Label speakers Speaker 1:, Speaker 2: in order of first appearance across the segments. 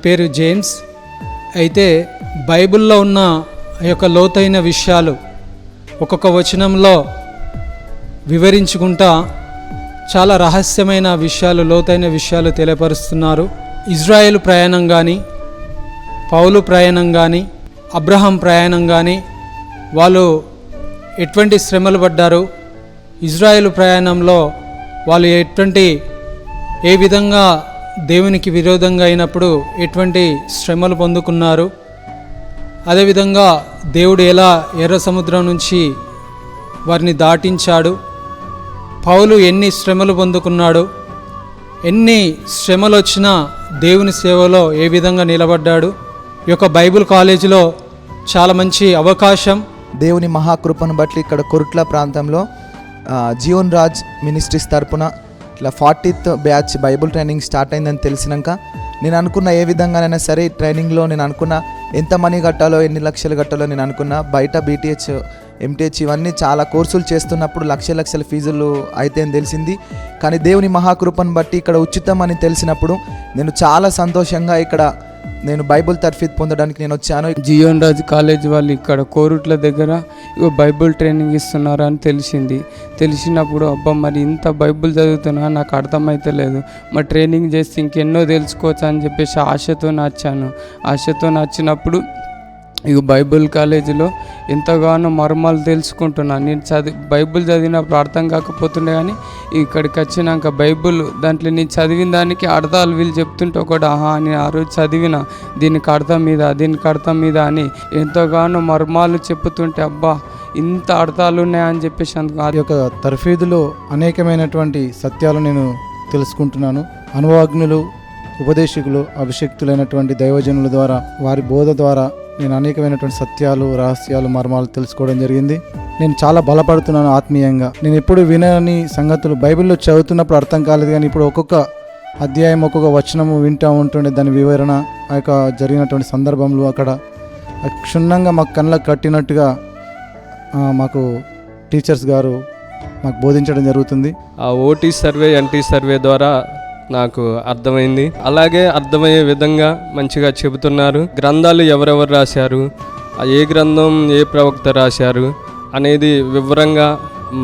Speaker 1: పేరు జేమ్స్. అయితే బైబిల్లో ఉన్న యొక్క లోతైన విషయాలు ఒక్కొక్క వచనంలో వివరించుకుంటా చాలా రహస్యమైన విషయాలు, లోతైన విషయాలు తెలియపరుస్తున్నారు. ఇజ్రాయేలు ప్రయాణం కానీ, పౌలు ప్రయాణం కానీ, అబ్రహాం ప్రయాణం కానీ, వాళ్ళు ఎటువంటి శ్రమలు పడ్డారు, ఇజ్రాయేలు ప్రయాణంలో వాళ్ళు ఏ విధంగా దేవునికి విరోధంగా అయినప్పుడు ఎటువంటి శ్రమలు పొందుకున్నారు, అదేవిధంగా దేవుడు ఎలా ఎర్ర సముద్రం నుంచి వారిని దాటించాడు, పౌలు ఎన్ని శ్రమలు పొందుకున్నాడు, ఎన్ని శ్రమలు వచ్చినా దేవుని సేవలో ఏ విధంగా నిలబడ్డాడు. ఈ యొక్క బైబిల్ కాలేజీలో చాలా మంచి అవకాశం.
Speaker 2: దేవుని మహాకృపను బట్టి ఇక్కడ కొరుట్ల ప్రాంతంలో జీవన్ రాజ్ మినిస్ట్రీస్ తరపున ఇట్లా 40th batch Bible training start అయిందని తెలిసినాక నేను అనుకున్న ఏ విధంగానైనా సరే ట్రైనింగ్లో నేను అనుకున్న ఎంత మనీ కట్టాలో, ఎన్ని లక్షలు కట్టాలో నేను అనుకున్నా. బయట BTH, MTH ఇవన్నీ చాలా కోర్సులు చేస్తున్నప్పుడు లక్షల ఫీజులు అయితే అని తెలిసింది. కానీ దేవుని మహాకృపను బట్టి ఇక్కడ ఉచితం అని తెలిసినప్పుడు నేను చాలా సంతోషంగా ఇక్కడ నేను బైబుల్ తర్ఫీద్ పొందడానికి నేను వచ్చాను.
Speaker 3: జీవన్ రాజ్ కాలేజ్ వాళ్ళు ఇక్కడ కోరుట్ల దగ్గర బైబుల్ ట్రైనింగ్ ఇస్తున్నారు అని తెలిసినప్పుడు అబ్బా మరి ఇంత బైబుల్ చదువుతున్నా నాకు అర్థమైతే లేదు, మరి ట్రైనింగ్ చేస్తే ఇంకెన్నో తెలుసుకోవచ్చు అని చెప్పేసి ఆశతో నచ్చినప్పుడు బైబుల్ కాలేజీలో ఎంతగానో మర్మాలు తెలుసుకుంటున్నాను. నేను బైబుల్ చదివినప్పుడు అర్థం కాకపోతుండే, కానీ ఇక్కడికి వచ్చినాక బైబుల్ దాంట్లో నేను చదివిన దానికి అర్థాలు వీళ్ళు చెప్తుంటే ఒకటి నేను ఆ రోజు చదివిన దీనికి అర్థం మీద అని ఎంతగానో మర్మాలు చెప్తుంటే అబ్బా ఇంత అర్థాలు ఉన్నాయని చెప్పేసి అందుకు
Speaker 4: ఆ యొక్క తర్ఫీదులో అనేకమైనటువంటి సత్యాలు నేను తెలుసుకుంటున్నాను. అనుభవజ్ఞులు, ఉపదేశకులు, అభిషక్తులైనటువంటి దైవజనుల ద్వారా, వారి బోధ ద్వారా నేను అనేకమైనటువంటి సత్యాలు, రహస్యాలు, మర్మాలు తెలుసుకోవడం జరిగింది. నేను చాలా బలపడుతున్నాను ఆత్మీయంగా. నేను ఎప్పుడు వినని సంగతులు బైబిల్లో చదువుతున్నప్పుడు అర్థం కాలేదు, కానీ ఇప్పుడు ఒక్కొక్క అధ్యాయం, ఒక్కొక్క వచనము వింటూ ఉంటుండే దాని వివరణ, ఆ యొక్క జరిగినటువంటి సందర్భంలో అక్కడ క్షుణ్ణంగా మాకు కళ్ళకు కట్టినట్టుగా మాకు టీచర్స్ గారు మాకు బోధించడం జరుగుతుంది.
Speaker 5: ఆ OT సర్వే, NT సర్వే ద్వారా నాకు అర్థమైంది. అలాగే అర్థమయ్యే విధంగా మంచిగా చెబుతున్నారు. గ్రంథాలు ఎవరెవరు రాశారు, ఏ గ్రంథం ఏ ప్రవక్త రాశారు అనేది వివరంగా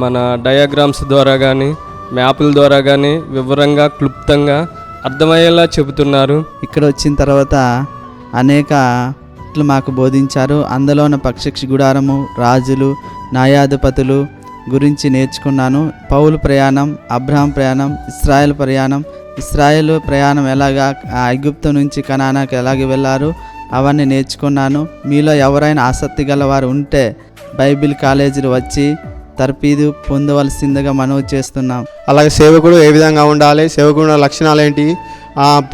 Speaker 5: మన డయాగ్రామ్స్ ద్వారా కానీ, మ్యాపుల ద్వారా కానీ వివరంగా, క్లుప్తంగా అర్థమయ్యేలా చెబుతున్నారు.
Speaker 6: ఇక్కడ వచ్చిన తర్వాత అనేక మాకు బోధించారు. అందులో ఉన్న పక్షి గుడారము, రాజులు, న్యాయాధిపతులు గురించి నేర్చుకున్నాను. పౌలు ప్రయాణం, అబ్రహాం ప్రయాణం, ఇస్రాయేల్ ప్రయాణం ఎలాగా ఐగుప్తు నుంచి కనానాకు ఎలాగ వెళ్ళారు అవన్నీ నేర్చుకున్నాను. మీలో ఎవరైనా ఆసక్తి గల వారు ఉంటే బైబిల్ కాలేజీలు వచ్చి తర్ఫీదు పొందవలసిందిగా మనవి చేస్తున్నాం.
Speaker 7: అలాగే సేవకుడు ఏ విధంగా ఉండాలి, సేవకుడు లక్షణాలు ఏంటి,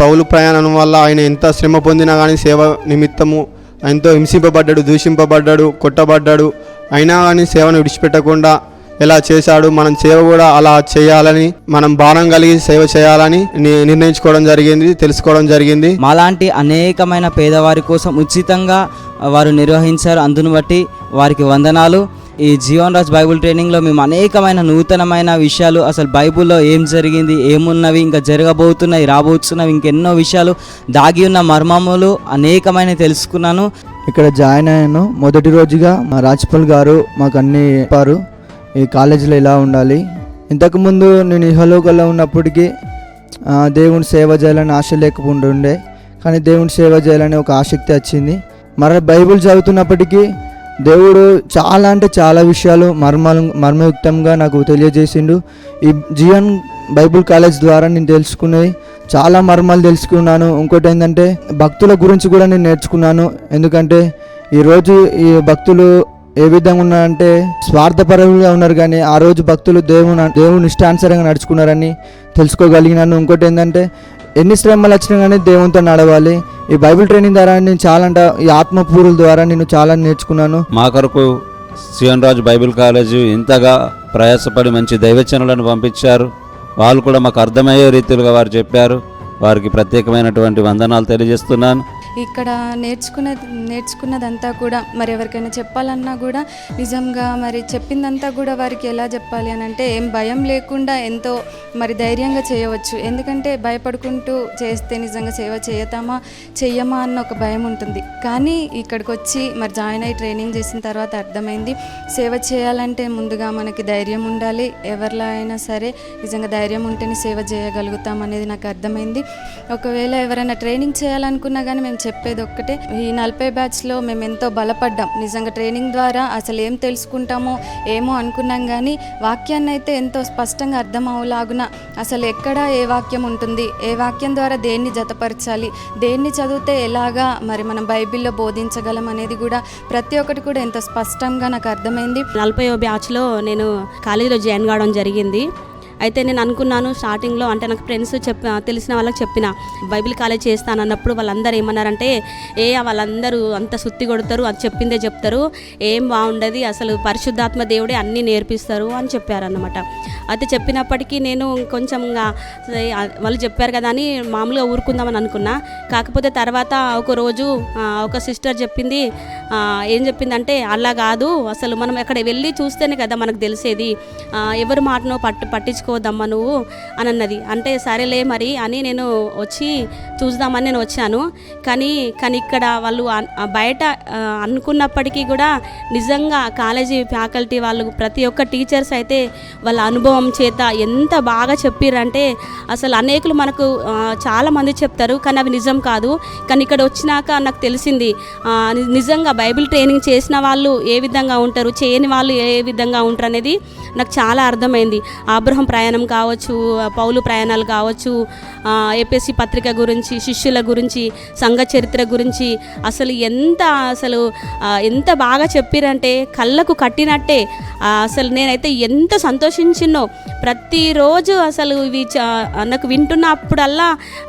Speaker 7: పౌలు ప్రయాణం వల్ల ఆయన ఎంత శ్రమ పొందినా కానీ సేవ నిమిత్తము ఎంతో హింసింపబడ్డాడు, దూషింపబడ్డాడు, కొట్టబడ్డాడు, అయినా కానీ సేవను విడిచిపెట్టకుండా ఎలా చేశాడు. మనం సేవ కూడా అలా చేయాలని, మనం భారం కలిగి సేవ చేయాలని నిర్ణయించుకోవడం జరిగింది, తెలుసుకోవడం జరిగింది.
Speaker 8: మాలాంటి అనేకమైన పేదవారి కోసం ఉచితంగా వారు నిర్వహించారు. అందును బట్టి వారికి వందనాలు. ఈ జీవన్ రాజ్ బైబుల్ ట్రైనింగ్లో మేము అనేకమైన నూతనమైన విషయాలు, అసలు బైబుల్లో ఏం జరిగింది, ఏమున్నవి, ఇంకా జరగబోతున్నాయి, రాబోతున్నవి, ఇంకెన్నో విషయాలు, దాగి ఉన్న మర్మములు అనేకమైన తెలుసుకున్నాను.
Speaker 2: ఇక్కడ జాయిన్ అయ్యాను. మొదటి రోజుగా మా రాజ్పాల్ గారు మాకు అన్నీ చెప్పారు, ఈ కాలేజీలో ఇలా ఉండాలి. ఇంతకుముందు నేను ఇహలోకంలో ఉన్నప్పటికీ దేవుని సేవ చేయాలని ఆశ లేకపోతుండే, కానీ దేవుని సేవ చేయాలని ఒక ఆసక్తి వచ్చింది. మరి బైబిల్ చదువుతున్నప్పటికీ దేవుడు చాలా అంటే చాలా విషయాలు మర్మయుక్తంగా నాకు తెలియజేసిండు. ఈ జీవన్ బైబిల్ కాలేజ్ ద్వారా నేను తెలుసుకునేది చాలా మర్మాలు తెలుసుకున్నాను. ఇంకోటి ఏంటంటే భక్తుల గురించి కూడా నేను నేర్చుకున్నాను. ఎందుకంటే ఈరోజు ఈ భక్తులు ఏ విధంగా ఉన్నారంటే స్వార్థపరులుగా ఉన్నారు, కానీ ఆ రోజు భక్తులు దేవుని ఇష్టానుసారంగా నడుచుకున్నారని తెలుసుకోగలిగినాను. ఇంకోటి ఏంటంటే ఎన్ని శ్రమలు వచ్చినా కానీ దేవునితో నడవాలి. ఈ బైబిల్ ట్రైనింగ్ ద్వారా నేను చాలా ఈ ఆత్మపూరుల ద్వారా నేను చాలా నేర్చుకున్నాను.
Speaker 9: మా కొరకు జీవన్ రాజ్ బైబిల్ కాలేజీ ఇంతగా ప్రయాసపడి మంచి దైవచనులను పంపించారు. వాళ్ళు కూడా మాకు అర్థమయ్యే రీతిలో వారు చెప్పారు. వారికి ప్రత్యేకమైనటువంటి వందనాలు తెలియజేస్తున్నాను.
Speaker 10: ఇక్కడ నేర్చుకున్నదంతా కూడా మరి ఎవరికైనా చెప్పాలన్నా కూడా నిజంగా మరి చెప్పిందంతా కూడా వారికి ఎలా చెప్పాలి అని అంటే ఏం భయం లేకుండా ఎంతో మరి ధైర్యంగా చేయవచ్చు. ఎందుకంటే భయపడుకుంటూ చేస్తే నిజంగా సేవ చెయ్యమా అన్న ఒక భయం ఉంటుంది. కానీ ఇక్కడికి వచ్చి మరి జాయిన్ అయ్యి ట్రైనింగ్ చేసిన తర్వాత అర్థమైంది, సేవ చేయాలంటే ముందుగా మనకి ధైర్యం ఉండాలి. ఎవరిలో అయినా సరే నిజంగా ధైర్యం ఉంటేనే సేవ చేయగలుగుతాం అనేది నాకు అర్థమైంది. ఒకవేళ ఎవరైనా ట్రైనింగ్ చేయాలనుకున్నా కానీ మేము చెప్పేది ఒక్కటే, ఈ 40 బ్యాచ్లో మేము ఎంతో బలపడ్డాం. నిజంగా ట్రైనింగ్ ద్వారా అసలు ఏం తెలుసుకుంటామో ఏమో అనుకున్నాం, కానీ వాక్యాన్ని అయితే ఎంతో స్పష్టంగా అర్థం అవలాగున అసలు ఎక్కడ ఏ వాక్యం ఉంటుంది, ఏ వాక్యం ద్వారా దేన్ని జతపరచాలి, దేన్ని చదివితే ఎలాగా మరి మనం బైబిల్లో బోధించగలం అనేది కూడా ప్రతి ఒక్కటి కూడా ఎంతో స్పష్టంగా నాకు అర్థమైంది.
Speaker 11: 40వ బ్యాచ్లో నేను కాలేజీలో జాయిన్ కావడం జరిగింది. అయితే నేను అనుకున్నాను స్టార్టింగ్లో, అంటే నాకు ఫ్రెండ్స్ తెలిసిన వాళ్ళకి చెప్పిన బైబిల్ కాలేజ్ చేస్తానన్నప్పుడు వాళ్ళందరూ ఏమన్నారంటే, వాళ్ళందరూ అంత సుత్తి కొడతారు, అది చెప్పిందే చెప్తారు, ఏం బాగుండదు, అసలు పరిశుద్ధాత్మ దేవుడే అన్నీ నేర్పిస్తారు అని చెప్పారన్నమాట. అయితే చెప్పినప్పటికీ నేను కొంచెం వాళ్ళు చెప్పారు కదా అని మామూలుగా ఊరుకుందామని అనుకున్నా. కాకపోతే తర్వాత ఒకరోజు ఒక సిస్టర్ చెప్పింది, ఏం చెప్పిందంటే, అలా కాదు, అసలు మనం అక్కడ వెళ్ళి చూస్తేనే కదా మనకు తెలిసేది, ఎవరి మాటనో పట్టించుకోవద్దమ్మా నువ్వు అని అన్నది. అంటే సరేలే మరి అని నేను వచ్చి చూద్దామని నేను వచ్చాను. కానీ ఇక్కడ వాళ్ళు బయట అనుకున్నప్పటికీ కూడా నిజంగా కాలేజీ ఫ్యాకల్టీ వాళ్ళు ప్రతి ఒక్క టీచర్స్ అయితే వాళ్ళ అనుభవం చేత ఎంత బాగా చెప్పారంటే, అసలు అనేకులు మనకు చాలామంది చెప్తారు కానీ అవి నిజం కాదు. కానీ ఇక్కడ వచ్చినాక నాకు తెలిసింది, నిజంగా బైబిల్ ట్రైనింగ్ చేసిన వాళ్ళు ఏ విధంగా ఉంటారు, చేయని వాళ్ళు ఏ విధంగా ఉంటారు అనేది నాకు చాలా అర్థమైంది. అబ్రహం ప్రయాణం కావచ్చు, పౌలు ప్రయాణాలు కావచ్చు, ఏపీఎస్సీ పత్రిక గురించి, శిష్యుల గురించి, సంఘ చరిత్ర గురించి అసలు ఎంత బాగా చెప్పారంటే కళ్ళకు కట్టినట్టే. అసలు నేనైతే ఎంత సంతోషించినో ప్రతిరోజు అసలు ఇవి నాకు వింటున్నప్పుడల్లా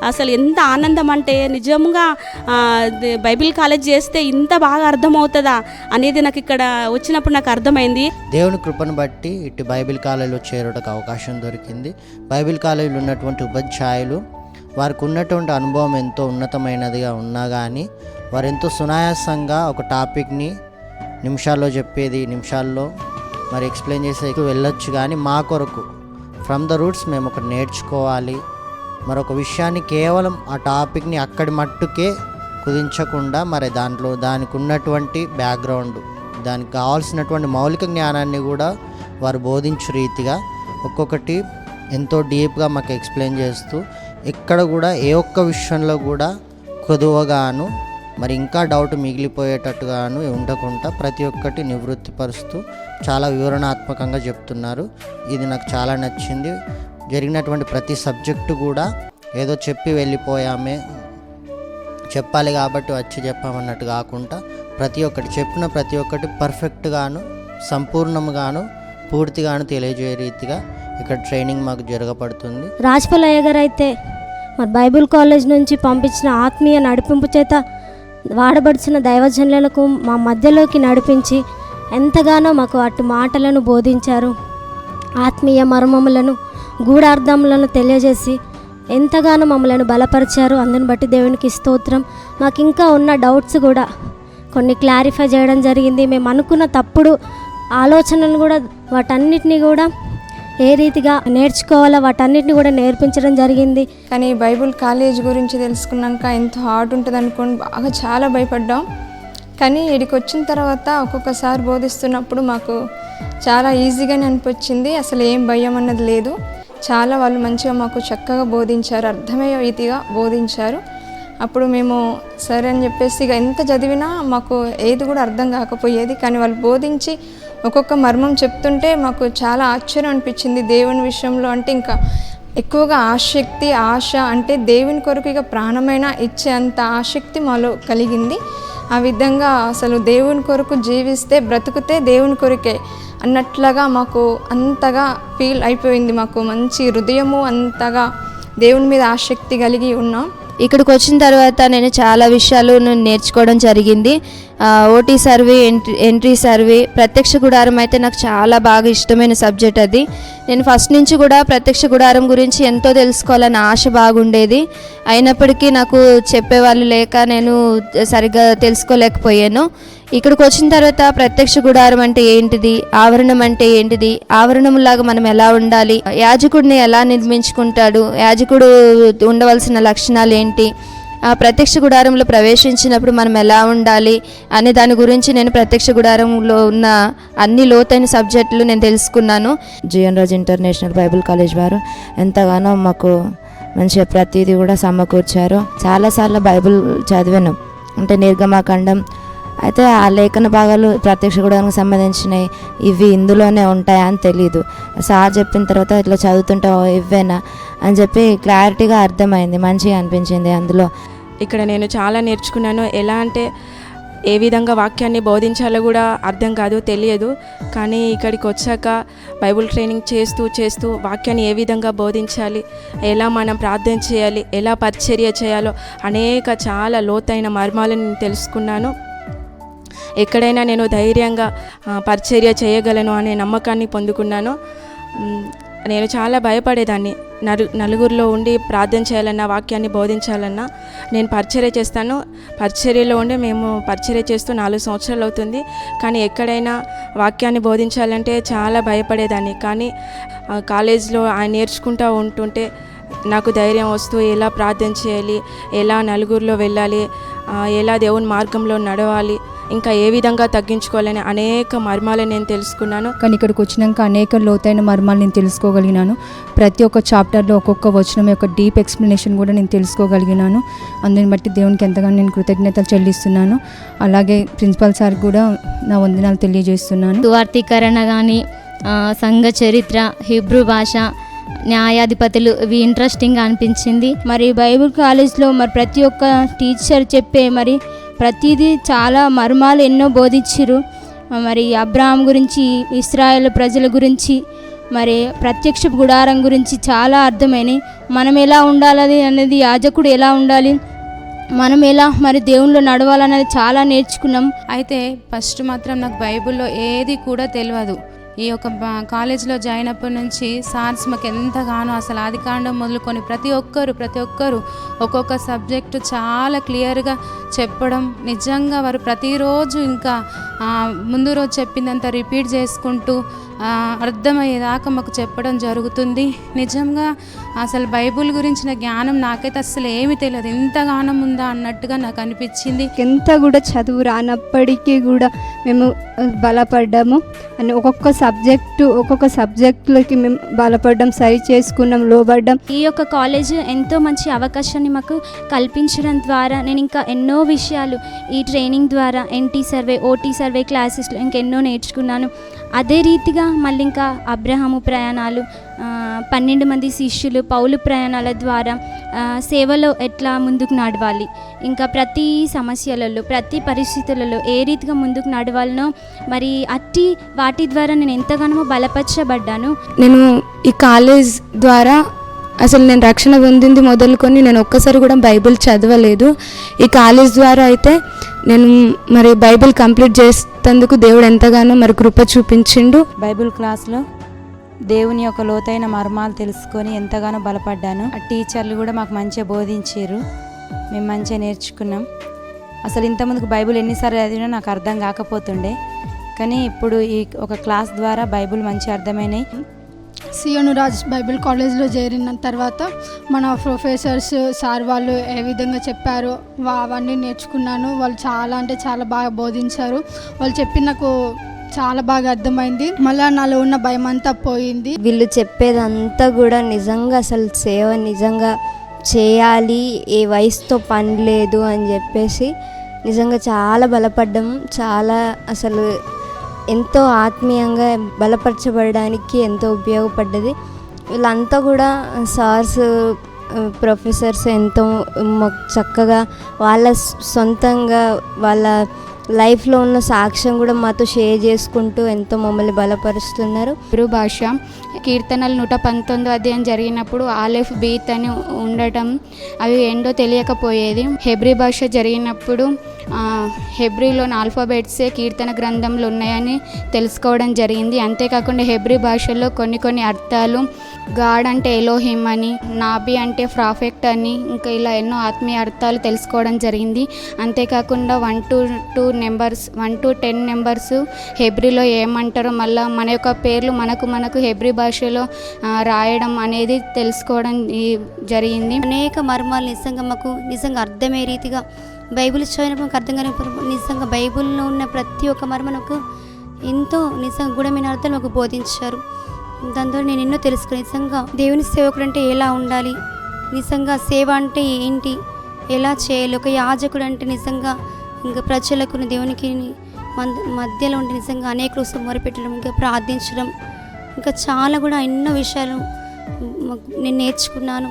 Speaker 11: అసలు ఎంత ఆనందం అంటే, నిజంగా బైబిల్ కాలేజ్ చేస్తే ఇంత బాగా అర్థమవుతుందా అనేది నాకు ఇక్కడ వచ్చినప్పుడు నాకు అర్థమైంది.
Speaker 12: దేవుని కృపను బట్టి ఇటు బైబిల్ కాలేజీలో చేరడానికి అవకాశం దొరికింది. బైబిల్ కాలేజీలో ఉన్నటువంటి ఉపాధ్యాయులు వారికి ఉన్నటువంటి అనుభవం ఎంతో ఉన్నతమైనదిగా ఉన్నా కానీ వారు ఎంతో సునాయాసంగా ఒక టాపిక్ని నిమిషాల్లో చెప్పేది, నిమిషాల్లో మరి ఎక్స్ప్లెయిన్ చేసే వెళ్ళొచ్చు. కానీ మా కొరకు ఫ్రమ్ ద రూట్స్ మేము ఒకటి నేర్చుకోవాలి, మరొక విషయాన్ని కేవలం ఆ టాపిక్ని అక్కడి మట్టుకే కుదించకుండా మరి దానికి ఉన్నటువంటి బ్యాక్గ్రౌండ్, దానికి కావాల్సినటువంటి మౌలిక జ్ఞానాన్ని కూడా వారు బోధించు రీతిగా ఒక్కొక్కటి ఎంతో డీప్గా మాకు ఎక్స్ప్లెయిన్ చేస్తూ, ఎక్కడ కూడా ఏ ఒక్క విషయంలో కూడా కొదువగాను మరి ఇంకా డౌట్ మిగిలిపోయేటట్టుగాను ఉండకుండా ప్రతి ఒక్కటి నివృత్తిపరుస్తూ చాలా వివరణాత్మకంగా చెప్తున్నారు. ఇది నాకు చాలా నచ్చింది. జరిగినటువంటి ప్రతి సబ్జెక్టు కూడా ఏదో చెప్పి వెళ్ళిపోయామే, చెప్పాలి కాబట్టి వచ్చి చెప్పామన్నట్టు కాకుండా చెప్పిన ప్రతి ఒక్కటి పర్ఫెక్ట్గాను, సంపూర్ణంగాను, పూర్తిగాను తెలియజేయ రీతిగా ఇక్కడ ట్రైనింగ్ మాకు జరగబడుతుంది.
Speaker 13: రాజ్పల్ అయ్య గారు అయితే మరి బైబిల్ కాలేజ్ నుంచి పంపించిన ఆత్మీయ నడిపింపు చేత వాడబడిచిన దైవజనులకు మా మధ్యలోకి నడిపించి ఎంతగానో మాకు అటు మాటలను బోధించారు. ఆత్మీయ మర్మములను, గూఢార్థములను తెలియజేసి ఎంతగానో మమ్మల్ని బలపరిచారు. అందుని బట్టి దేవునికి స్తోత్రం. మాకు ఇంకా ఉన్న డౌట్స్ కూడా కొన్ని క్లారిఫై చేయడం జరిగింది. మేము అనుకున్న తప్పుడు ఆలోచనలు కూడా వాటన్నిటిని కూడా ఏ రీతిగా నేర్చుకోవాలో వాటన్నిటిని కూడా నేర్పించడం జరిగింది.
Speaker 10: కానీ బైబిల్ కాలేజ్ గురించి తెలుసుకున్నాక ఎంతో హార్డ్ ఉంటుంది అనుకోని బాగా చాలా భయపడ్డాం. కానీ ఇక్కడికి వచ్చిన తర్వాత ఒక్కొక్కసారి బోధిస్తున్నప్పుడు మాకు చాలా ఈజీగానే అనిపించింది. అసలు ఏం భయం అన్నది లేదు. చాలా వాళ్ళు మంచిగా మాకు చక్కగా బోధించారు, అర్థమయ్యే రీతిగా బోధించారు. అప్పుడు మేము సరే అని చెప్పేసి ఇక ఎంత చదివినా మాకు ఏది కూడా అర్థం కాకపోయేది. కానీ వాళ్ళు బోధించి ఒక్కొక్క మర్మం చెప్తుంటే మాకు చాలా ఆశ్చర్యం అనిపించింది దేవుని విషయంలో. అంటే ఇంకా ఎక్కువగా ఆశ అంటే దేవుని కొరకు ఇక ప్రాణమైనా ఇచ్చే అంత ఆసక్తి మాలో కలిగింది. ఆ విధంగా అసలు దేవుని కొరకు జీవిస్తే బ్రతుకుతే దేవుని కొరకే అన్నట్లుగా మాకు అంతగా ఫీల్ అయిపోయింది. మాకు మంచి హృదయము, అంతగా దేవుని మీద ఆసక్తి కలిగి ఉన్నాం.
Speaker 14: ఇక్కడికి వచ్చిన తర్వాత నేను చాలా విషయాలు నేర్చుకోవడం జరిగింది. ఓటీ సర్వే, ఎంట్రీ సర్వే, ప్రత్యక్ష గుడారం అయితే నాకు చాలా బాగా ఇష్టమైన సబ్జెక్ట్ అది. నేను ఫస్ట్ నుంచి కూడా ప్రత్యక్ష గుడారం గురించి ఎంతో తెలుసుకోవాలని ఆశ బాగుండేది. అయినప్పటికీ నాకు చెప్పేవాళ్ళు లేక నేను సరిగ్గా తెలుసుకోలేకపోయాను. ఇక్కడికి వచ్చిన తర్వాత ప్రత్యక్ష గుడారం అంటే ఏంటిది, ఆవరణం అంటే ఏంటిది, ఆవరణంలాగా మనం ఎలా ఉండాలి, యాజకుడిని ఎలా నిర్మించుకుంటాడు, యాజకుడు ఉండవలసిన లక్షణాలు ఏంటి, ఆ ప్రత్యక్ష గుడారంలో ప్రవేశించినప్పుడు మనం ఎలా ఉండాలి అనే దాని గురించి నేను ప్రత్యక్ష గుడారంలో ఉన్న అన్ని లోతైన సబ్జెక్టులు నేను తెలుసుకున్నాను.
Speaker 15: Jeevan Raj international Bible college వారు ఎంతగానో మాకు మంచిగా ప్రతిదీ కూడా సమకూర్చారు. చాలాసార్లు బైబిల్ చదివాను, అంటే నిర్గమాకాండం. అయితే ఆ లేఖన భాగాలు ప్రత్యక్ష గుడారానికి సంబంధించినవి ఇవి ఇందులోనే ఉంటాయా అని తెలియదు. సార్ చెప్పిన తర్వాత ఇట్లా చదువుతుంటే ఇవేనా అని చెప్పి క్లారిటీగా అర్థమైంది, మంచిగా అనిపించింది. అందులో
Speaker 16: ఇక్కడ నేను చాలా నేర్చుకున్నాను. ఎలా అంటే ఏ విధంగా వాక్యాన్ని బోధించాలో కూడా అర్థం కాదు, తెలియదు. కానీ ఇక్కడికి వచ్చాక బైబుల్ ట్రైనింగ్ చేస్తూ వాక్యాన్ని ఏ విధంగా బోధించాలి, ఎలా మనం ప్రార్థన చేయాలి, ఎలా పరిచర్య చేయాలో చాలా లోతైన మర్మాలను నేను తెలుసుకున్నాను. ఎక్కడైనా నేను ధైర్యంగా పరిచర్య చేయగలను అనే నమ్మకాన్ని పొందుకున్నాను. నేను చాలా భయపడేదాన్ని. నలుగురిలో ఉండి ప్రార్థన చేయాలన్నా, వాక్యాన్ని బోధించాలన్నా. నేను పరిచర్య చేస్తాను. పరిచర్యలో ఉండి మేము పరిచర్య చేస్తూ 4 సంవత్సరాలు అవుతుంది. కానీ ఎక్కడైనా వాక్యాన్ని బోధించాలంటే చాలా భయపడేదాన్ని. కానీ కాలేజ్లో ఆయన నేర్చుకుంటూ ఉంటుంటే నాకు ధైర్యం వస్తూ ఎలా ప్రార్థన చేయాలి, ఎలా నలుగురిలో వెళ్ళాలి, ఎలా దేవుని మార్గంలో నడవాలి, ఇంకా ఏ విధంగా తగ్గించుకోవాలని అనేక మర్మాలను నేను తెలుసుకున్నాను.
Speaker 17: కానీ ఇక్కడికి వచ్చినాక అనేక లోతైన మర్మాలు నేను తెలుసుకోగలిగినాను. ప్రతి ఒక్క చాప్టర్లో ఒక్కొక్క వచనం యొక్క డీప్ ఎక్స్ప్లెనేషన్ కూడా నేను తెలుసుకోగలిగినాను. అందుని బట్టి దేవునికి ఎంతగానో నేను కృతజ్ఞతలు చెల్లిస్తున్నాను. అలాగే ప్రిన్సిపల్ సార్ కూడా నా వందనాలు తెలియజేస్తున్నాను.
Speaker 13: సువార్థీకరణ కానీ, సంఘ చరిత్ర, హిబ్రూ భాష, న్యాయాధిపతులు ఇవి ఇంట్రెస్టింగ్గా అనిపించింది. మరి బైబిల్ కాలేజ్లో మరి ప్రతి ఒక్క టీచర్ చెప్పే మరి ప్రతిదీ చాలా మర్మాలు ఎన్నో బోధించారు. మరి అబ్రహాం గురించి, ఇశ్రాయేల్ ప్రజల గురించి, మరి ప్రత్యక్ష గుడారం గురించి చాలా అర్థమైనాయి. మనం ఎలా ఉండాలి అనేది, యాజకుడు ఎలా ఉండాలి, మనం ఎలా మరి దేవునిలో నడవాలనేది చాలా నేర్చుకున్నాం.
Speaker 10: అయితే ఫస్ట్ మాత్రం నాకు బైబిల్లో ఏది కూడా తెలియదు. ఈ యొక్క కాలేజ్లో జాయిన్ అప్పటి నుంచి సార్స్ మాకు ఎంతగానో అసలు ఆదికాండం మొదలుకొని ప్రతి ఒక్కరు ఒక్కొక్క సబ్జెక్టు చాలా క్లియర్గా చెప్పడం. నిజంగా వారు ప్రతిరోజు ఇంకా ముందు రోజు చెప్పిందంతా రిపీట్ చేసుకుంటూ అర్థమయ్యేదాకా మాకు చెప్పడం జరుగుతుంది. నిజంగా అసలు బైబుల్ గురించిన జ్ఞానం నాకైతే అసలు ఏమీ తెలియదు, ఎంతగానో ఉందా అన్నట్టుగా నాకు అనిపించింది.
Speaker 18: ఎంత కూడా చదువు రానప్పటికీ కూడా మేము బలపడ్డాము. అని ఒక్కొక్క సబ్జెక్టులకి మేము బలపడ్డాం, సరి చేసుకున్నాం, లోబడ్డాం.
Speaker 13: ఈ యొక్క కాలేజ్ ఎంతో మంచి అవకాశాన్ని మాకు కల్పించడం ద్వారా నేను ఇంకా ఎన్నో విషయాలు ఈ ట్రైనింగ్ ద్వారా ఎన్టీ సర్వే, ఓటీ సర్వే క్లాసెస్లో ఇంకెన్నో నేర్చుకున్నాను. అదే రీతిగా మళ్ళీ ఇంకా అబ్రహాము ప్రయాణాలు, 12 మంది శిష్యులు, పౌలు ప్రయాణాల ద్వారా సేవలో ఎట్లా ముందుకు నడవాలి, ఇంకా ప్రతి సమస్యలలో, ప్రతి పరిస్థితులలో ఏ రీతిగా ముందుకు నడవాలనో మరి వాటి ద్వారా నేను ఎంతగానో బలపరచబడ్డాను.
Speaker 10: నేను ఈ కాలేజ్ ద్వారా అసలు నేను రక్షణ పొందింది మొదలుకొని నేను ఒక్కసారి కూడా బైబిల్ చదవలేదు. ఈ కాలేజ్ ద్వారా అయితే నేను మరి బైబిల్ కంప్లీట్ చేసేందుకు దేవుడు ఎంతగానో మరి కృప చూపించిండు.
Speaker 19: బైబిల్ క్లాస్లో దేవుని యొక్క లోతైన మర్మాలు తెలుసుకొని ఎంతగానో బలపడ్డాను. ఆ టీచర్లు కూడా మాకు మంచిగా బోధించారు, మేము మంచిగా నేర్చుకున్నాం. అసలు ఇంతకుముందుకు బైబిల్ ఎన్నిసార్లు చదివినా నాకు అర్థం కాకపోతుండే, కానీ ఇప్పుడు ఈ ఒక క్లాస్ ద్వారా బైబిల్ మంచిగా అర్థమైనాయి.
Speaker 18: సియోను రాజ్ బైబిల్ కాలేజ్లో చేరిన తర్వాత మన ప్రొఫెసర్స్ సార్ వాళ్ళు ఏ విధంగా చెప్పారో అవన్నీ నేర్చుకున్నాను. వాళ్ళు చాలా బాగా బోధించారు. వాళ్ళు చెప్పి నాకు చాలా బాగా అర్థమైంది. మళ్ళీ నాలో ఉన్న భయం అంతా పోయింది.
Speaker 15: వీళ్ళు చెప్పేదంతా కూడా నిజంగా అసలు సేవ నిజంగా చేయాలి, ఏ వయసుతో పని లేదు అని చెప్పేసి నిజంగా చాలా బలపడ్డాము. చాలా అసలు ఎంతో ఆత్మీయంగా బలపరచబడడానికి ఎంతో ఉపయోగపడ్డది. వీళ్ళంతా కూడా సార్స్, ప్రొఫెసర్స్ ఎంతో చక్కగా వాళ్ళ సొంతంగా వాళ్ళ
Speaker 13: లైఫ్లో ఉన్న సాక్ష్యం కూడా మాతో షేర్ చేసుకుంటూ ఎంతో మమ్మల్ని బలపరుస్తున్నారు.
Speaker 20: హెబ్రూ భాష కీర్తనలు 119 అధ్యాయం జరిగినప్పుడు ఆలెఫ్ బీత్ అని ఉండటం అవి ఏంటో తెలియకపోయేది. హెబ్రీ భాష జరిగినప్పుడు హెబ్రీలోని ఆల్ఫాబెట్సే కీర్తన గ్రంథంలో ఉన్నాయని తెలుసుకోవడం జరిగింది. అంతేకాకుండా హెబ్రీ భాషలో కొన్ని అర్థాలు, గాడ్ అంటే ఎలోహిం అని, నాబీ అంటే ప్రాఫెక్ట్ అని, ఇంకా ఇలా ఎన్నో ఆత్మీయ అర్థాలు తెలుసుకోవడం జరిగింది. అంతేకాకుండా 1 to 10 నెంబర్స్ హెబ్రీలో ఏమంటారో మళ్ళీ మన యొక్క పేర్లు మనకు హెబ్రీ భాషలో రాయడం అనేది తెలుసుకోవడం జరిగింది.
Speaker 13: అనేక మర్మాలు నిజంగా అర్థమయ్యే రీతిగా బైబిల్ చదివినప్పుడు మాకు అర్థం కాని నిజంగా బైబిల్లో ఉన్న ప్రతి ఒక్క మర్మకు ఎంతో నిజంగా గూఢమైన అర్థాలు మాకు బోధించారు. దాంతో నేను ఎన్నో తెలుసుకుని నిజంగా దేవుని సేవకుడు అంటే ఎలా ఉండాలి, నిజంగా సేవ అంటే ఏంటి, ఎలా చేయాలి, ఒక యాజకుడు అంటే నిజంగా ఇంకా ప్రజలకు దేవునికి మధ్యలో ఉండి నిజంగా అనేక రోజులు మొరపెట్టడం, ఇంకా ప్రార్థించడం, ఇంకా చాలా కూడా ఎన్నో విషయాలు నేను నేర్చుకున్నాను.